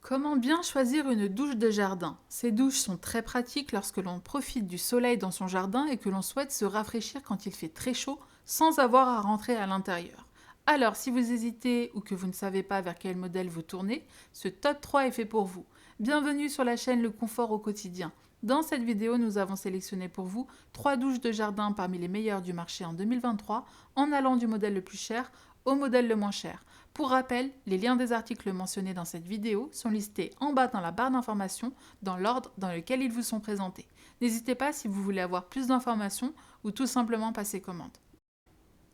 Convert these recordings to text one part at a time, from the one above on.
Comment bien choisir une douche de jardin? Ces douches sont très pratiques lorsque l'on profite du soleil dans son jardin et que l'on souhaite se rafraîchir quand il fait très chaud sans avoir à rentrer à l'intérieur. Alors, si vous hésitez ou que vous ne savez pas vers quel modèle vous tournez, ce top 3 est fait pour vous. Bienvenue sur la chaîne Le Confort au quotidien. Dans cette vidéo, nous avons sélectionné pour vous 3 douches de jardin parmi les meilleures du marché en 2023 en allant du modèle le plus cher au modèle le moins cher. Pour rappel, les liens des articles mentionnés dans cette vidéo sont listés en bas dans la barre d'informations dans l'ordre dans lequel ils vous sont présentés. N'hésitez pas si vous voulez avoir plus d'informations ou tout simplement passer commande.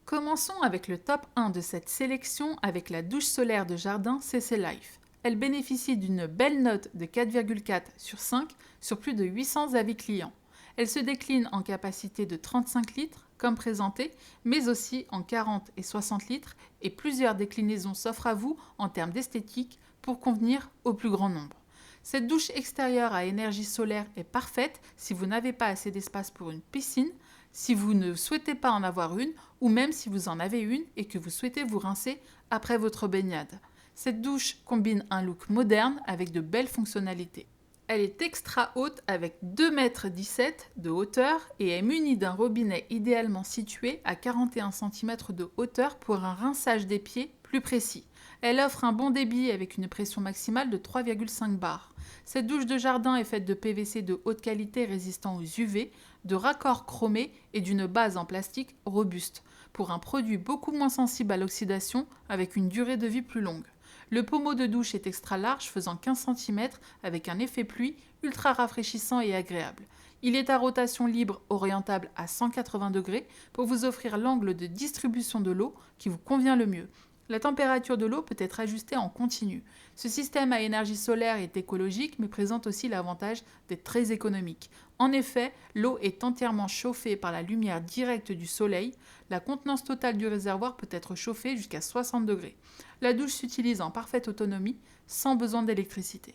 Commençons avec le top 1 de cette sélection avec la douche solaire de jardin CC Life. Elle bénéficie d'une belle note de 4,4 sur 5 sur plus de 800 avis clients. Elle se décline en capacité de 35 litres, comme présenté, mais aussi en 40 et 60 litres, et plusieurs déclinaisons s'offrent à vous en termes d'esthétique pour convenir au plus grand nombre. Cette douche extérieure à énergie solaire est parfaite si vous n'avez pas assez d'espace pour une piscine, si vous ne souhaitez pas en avoir une, ou même si vous en avez une et que vous souhaitez vous rincer après votre baignade. Cette douche combine un look moderne avec de belles fonctionnalités. Elle est extra haute avec 2,17 m de hauteur et est munie d'un robinet idéalement situé à 41 cm de hauteur pour un rinçage des pieds plus précis. Elle offre un bon débit avec une pression maximale de 3,5 bars. Cette douche de jardin est faite de PVC de haute qualité résistant aux UV, de raccords chromés et d'une base en plastique robuste, pour un produit beaucoup moins sensible à l'oxydation avec une durée de vie plus longue. Le pommeau de douche est extra large, faisant 15 cm, avec un effet pluie ultra rafraîchissant et agréable. Il est à rotation libre orientable à 180 degrés pour vous offrir l'angle de distribution de l'eau qui vous convient le mieux. La température de l'eau peut être ajustée en continu. Ce système à énergie solaire est écologique mais présente aussi l'avantage d'être très économique. En effet, l'eau est entièrement chauffée par la lumière directe du soleil. La contenance totale du réservoir peut être chauffée jusqu'à 60 degrés. La douche s'utilise en parfaite autonomie, sans besoin d'électricité.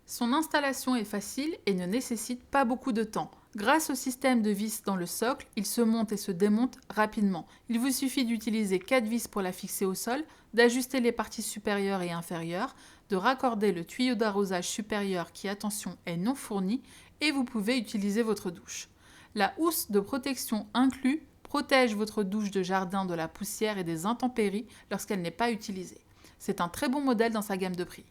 Son installation est facile et ne nécessite pas beaucoup de temps. Grâce au système de vis dans le socle, il se monte et se démonte rapidement. Il vous suffit d'utiliser 4 vis pour la fixer au sol, d'ajuster les parties supérieures et inférieures, de raccorder le tuyau d'arrosage supérieur qui, attention, est non fourni, et vous pouvez utiliser votre douche. La housse de protection inclue protège votre douche de jardin de la poussière et des intempéries lorsqu'elle n'est pas utilisée. C'est un très bon modèle dans sa gamme de prix.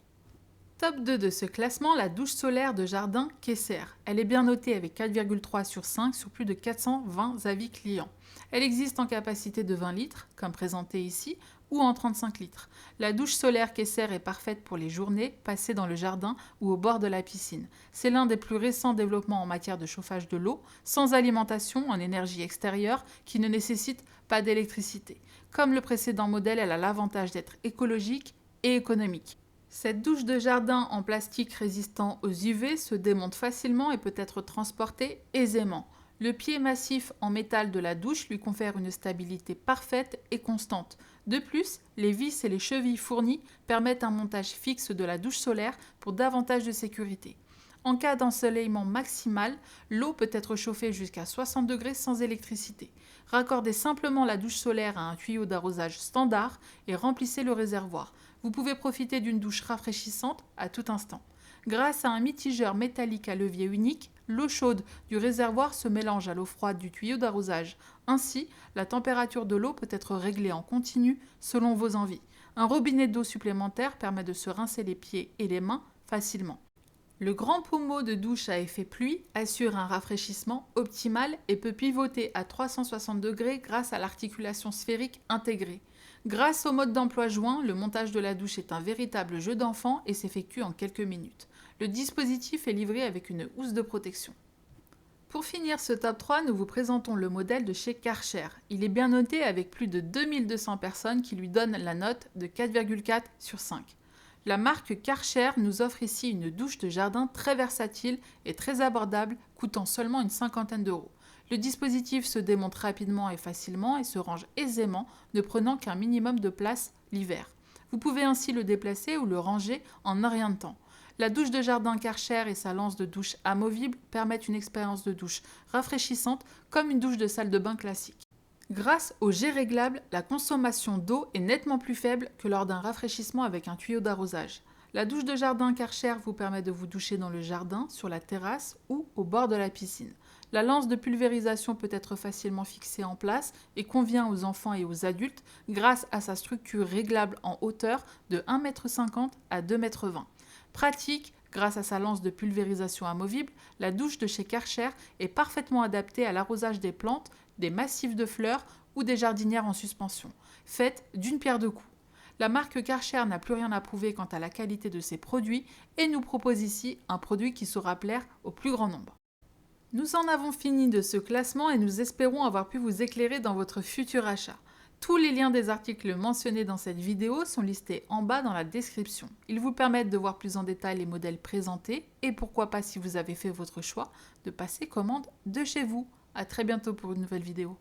Top 2 de ce classement, la douche solaire de jardin Kesser. Elle est bien notée avec 4,3 sur 5 sur plus de 420 avis clients. Elle existe en capacité de 20 litres, comme présenté ici, ou en 35 litres. La douche solaire Kesser est parfaite pour les journées passées dans le jardin ou au bord de la piscine. C'est l'un des plus récents développements en matière de chauffage de l'eau, sans alimentation en énergie extérieure, qui ne nécessite pas d'électricité. Comme le précédent modèle, elle a l'avantage d'être écologique et économique. Cette douche de jardin en plastique résistant aux UV se démonte facilement et peut être transportée aisément. Le pied massif en métal de la douche lui confère une stabilité parfaite et constante. De plus, les vis et les chevilles fournies permettent un montage fixe de la douche solaire pour davantage de sécurité. En cas d'ensoleillement maximal, l'eau peut être chauffée jusqu'à 60 degrés sans électricité. Raccordez simplement la douche solaire à un tuyau d'arrosage standard et remplissez le réservoir. Vous pouvez profiter d'une douche rafraîchissante à tout instant. Grâce à un mitigeur métallique à levier unique, l'eau chaude du réservoir se mélange à l'eau froide du tuyau d'arrosage. Ainsi, la température de l'eau peut être réglée en continu selon vos envies. Un robinet d'eau supplémentaire permet de se rincer les pieds et les mains facilement. Le grand pommeau de douche à effet pluie assure un rafraîchissement optimal et peut pivoter à 360 degrés grâce à l'articulation sphérique intégrée. Grâce au mode d'emploi joint, le montage de la douche est un véritable jeu d'enfant et s'effectue en quelques minutes. Le dispositif est livré avec une housse de protection. Pour finir ce top 3, nous vous présentons le modèle de chez Karcher. Il est bien noté avec plus de 2200 personnes qui lui donnent la note de 4,4 sur 5. La marque Karcher nous offre ici une douche de jardin très versatile et très abordable, coûtant seulement une cinquantaine d'euros. Le dispositif se démonte rapidement et facilement et se range aisément, ne prenant qu'un minimum de place l'hiver. Vous pouvez ainsi le déplacer ou le ranger en un rien de temps. La douche de jardin Karcher et sa lance de douche amovible permettent une expérience de douche rafraîchissante comme une douche de salle de bain classique. Grâce au jet réglable, la consommation d'eau est nettement plus faible que lors d'un rafraîchissement avec un tuyau d'arrosage. La douche de jardin Karcher vous permet de vous doucher dans le jardin, sur la terrasse ou au bord de la piscine. La lance de pulvérisation peut être facilement fixée en place et convient aux enfants et aux adultes grâce à sa structure réglable en hauteur de 1,50 m à 2,20 m. Pratique, grâce à sa lance de pulvérisation amovible, la douche de chez Karcher est parfaitement adaptée à l'arrosage des plantes, des massifs de fleurs ou des jardinières en suspension. Faite d'une pierre deux coups. La marque Karcher n'a plus rien à prouver quant à la qualité de ses produits et nous propose ici un produit qui saura plaire au plus grand nombre. Nous en avons fini de ce classement et nous espérons avoir pu vous éclairer dans votre futur achat. Tous les liens des articles mentionnés dans cette vidéo sont listés en bas dans la description. Ils vous permettent de voir plus en détail les modèles présentés et pourquoi pas, si vous avez fait votre choix, de passer commande de chez vous. À très bientôt pour une nouvelle vidéo.